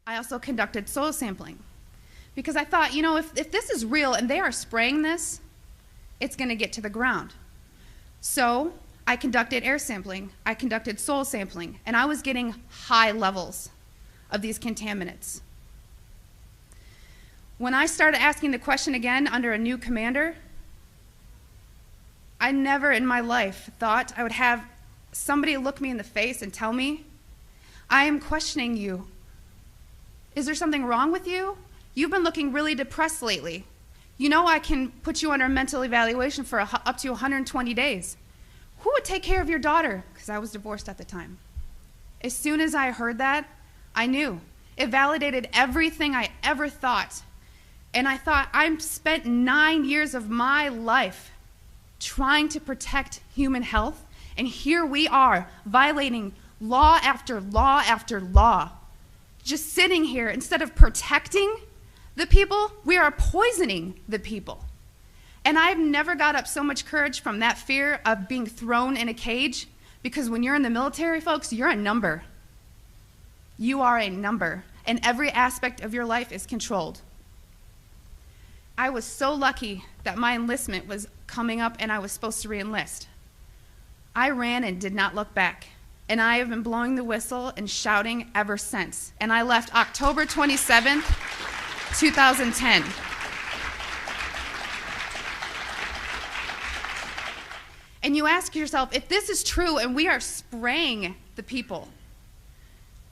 I also conducted soil sampling because I thought, you know, if this is real and they are spraying this, it's going to get to the ground. So I conducted air sampling, I conducted soil sampling, and I was getting high levels of these contaminants. When I started asking the question again under a new commander, I never in my life thought I would have somebody look me in the face and tell me, I am questioning you. Is there something wrong with you? You've been looking really depressed lately. You know I can put you under a mental evaluation for up to 120 days. Who would take care of your daughter? Because I was divorced at the time. As soon as I heard that, I knew. It validated everything I ever thought. And I thought, I've spent 9 years of my life trying to protect human health, and here we are violating law after law after law. Just sitting here, instead of protecting the people, we are poisoning the people. And I've never got up so much courage from that fear of being thrown in a cage, because when you're in the military, folks, you're a number. You are a number, and every aspect of your life is controlled. I was so lucky that my enlistment was coming up and I was supposed to re-enlist. I ran and did not look back. And I have been blowing the whistle and shouting ever since. And I left October 27th, 2010. And you ask yourself, if this is true and we are spraying the people,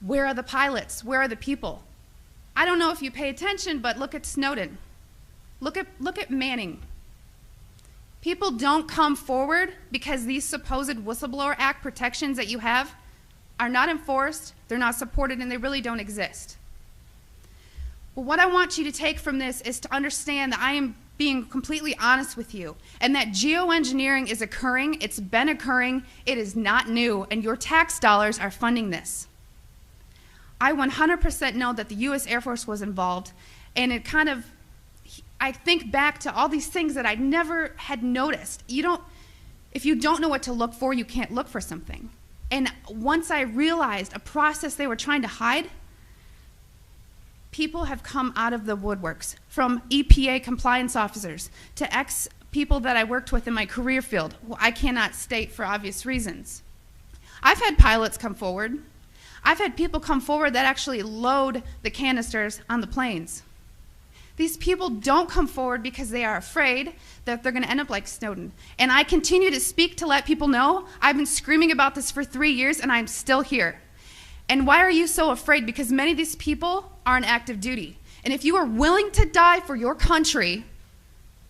where are the pilots? Where are the people? I don't know if you pay attention, but look at Snowden. Look at Manning. People don't come forward because these supposed Whistleblower Act protections that you have are not enforced, they're not supported, and they really don't exist. Well, what I want you to take from this is to understand that I am being completely honest with you, and that geoengineering is occurring, it's been occurring, it is not new, and your tax dollars are funding this. I 100% know that the U.S. Air Force was involved, and it kind of, I think back to all these things that I never had noticed. If you don't know what to look for, you can't look for something. And once I realized a process they were trying to hide, people have come out of the woodworks, from EPA compliance officers to ex-people that I worked with in my career field, who I cannot state for obvious reasons. I've had pilots come forward. I've had people come forward that actually load the canisters on the planes. These people don't come forward because they are afraid that they're going to end up like Snowden. And I continue to speak to let people know I've been screaming about this for 3 years and I'm still here. And why are you so afraid? Because many of these people are on active duty. And if you are willing to die for your country,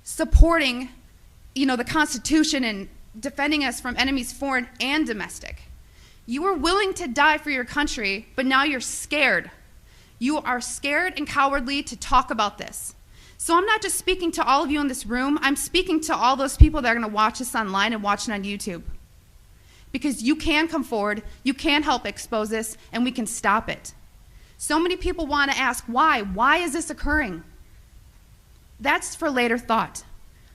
supporting, the Constitution and defending us from enemies foreign and domestic, you are willing to die for your country, but now you're scared. You are scared and cowardly to talk about this. So I'm not just speaking to all of you in this room, I'm speaking to all those people that are going to watch this online and watch it on YouTube. Because you can come forward, you can help expose this, and we can stop it. So many people want to ask, why? Why is this occurring? That's for later thought.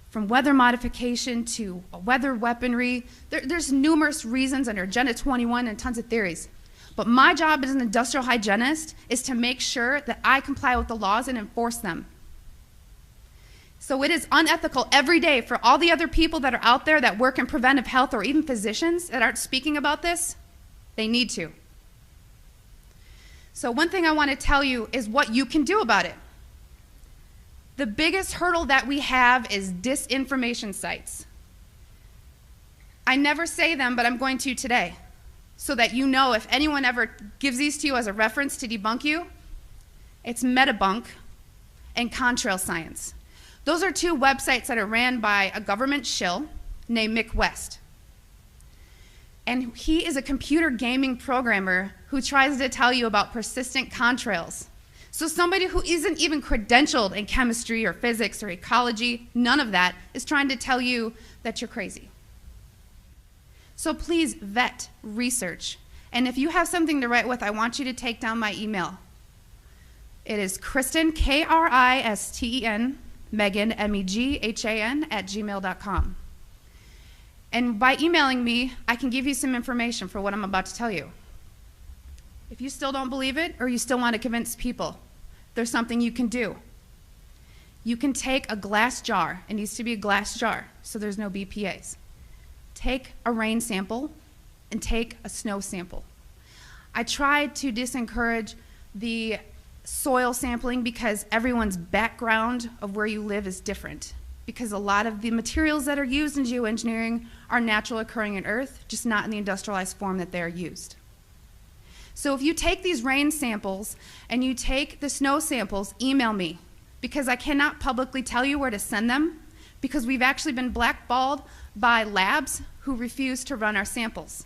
From weather modification to weather weaponry, there's numerous reasons under Agenda 21 and tons of theories. But my job as an industrial hygienist is to make sure that I comply with the laws and enforce them. So it is unethical every day for all the other people that are out there that work in preventive health, or even physicians that aren't speaking about this. They need to. So one thing I want to tell you is what you can do about it. The biggest hurdle that we have is disinformation sites. I never say them, but I'm going to today, so that you know if anyone ever gives these to you as a reference to debunk you, it's Metabunk and Contrail Science. Those are two websites that are ran by a government shill named Mick West. And he is a computer gaming programmer who tries to tell you about persistent contrails. So somebody who isn't even credentialed in chemistry or physics or ecology, none of that, is trying to tell you that you're crazy. So please vet, research. And if you have something to write with, I want you to take down my email. It is Kristen, Kristen, Megan, Meghan, @gmail.com. And by emailing me, I can give you some information for what I'm about to tell you. If you still don't believe it, or you still want to convince people, there's something you can do. You can take a glass jar. It needs to be a glass jar, so there's no BPAs. Take a rain sample and take a snow sample. I tried to discourage the soil sampling because everyone's background of where you live is different. Because a lot of the materials that are used in geoengineering are natural occurring in Earth, just not in the industrialized form that they're used. So if you take these rain samples and you take the snow samples, email me, because I cannot publicly tell you where to send them, because we've actually been blackballed by labs who refuse to run our samples.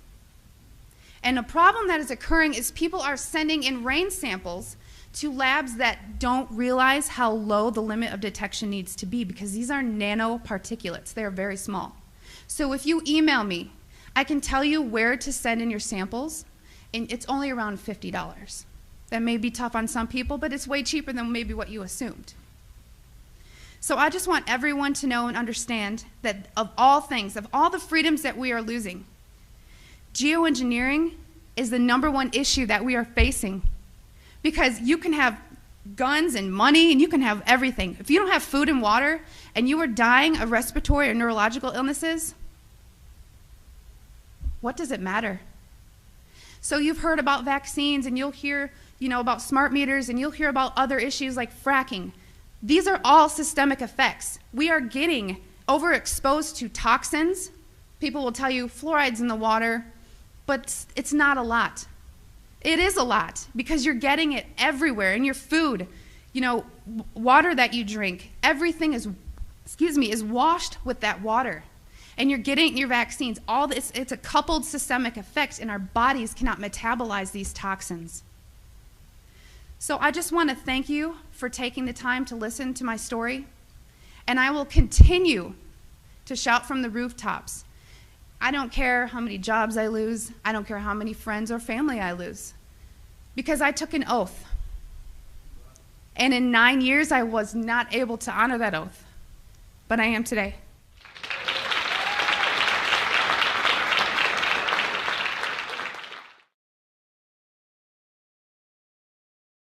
And a problem that is occurring is people are sending in rain samples to labs that don't realize how low the limit of detection needs to be, because these are nanoparticulates. They are very small. So if you email me, I can tell you where to send in your samples, and it's only around $50. That may be tough on some people, but it's way cheaper than maybe what you assumed. So I just want everyone to know and understand that of all things, of all the freedoms that we are losing, geoengineering is the #1 issue that we are facing. Because you can have guns and money and you can have everything. If you don't have food and water and you are dying of respiratory or neurological illnesses, what does it matter? So you've heard about vaccines, and you'll hear, about smart meters, and you'll hear about other issues like fracking. These are all systemic effects. We are getting overexposed to toxins. People will tell you fluoride's in the water, but it's not a lot. It is a lot, because you're getting it everywhere in your food, water that you drink. Everything is washed with that water. And you're getting your vaccines. All this, it's a coupled systemic effect, and our bodies cannot metabolize these toxins. So I just want to thank you for taking the time to listen to my story, and I will continue to shout from the rooftops. I don't care how many jobs I lose. I don't care how many friends or family I lose, because I took an oath. And in 9 years, I was not able to honor that oath, but I am today.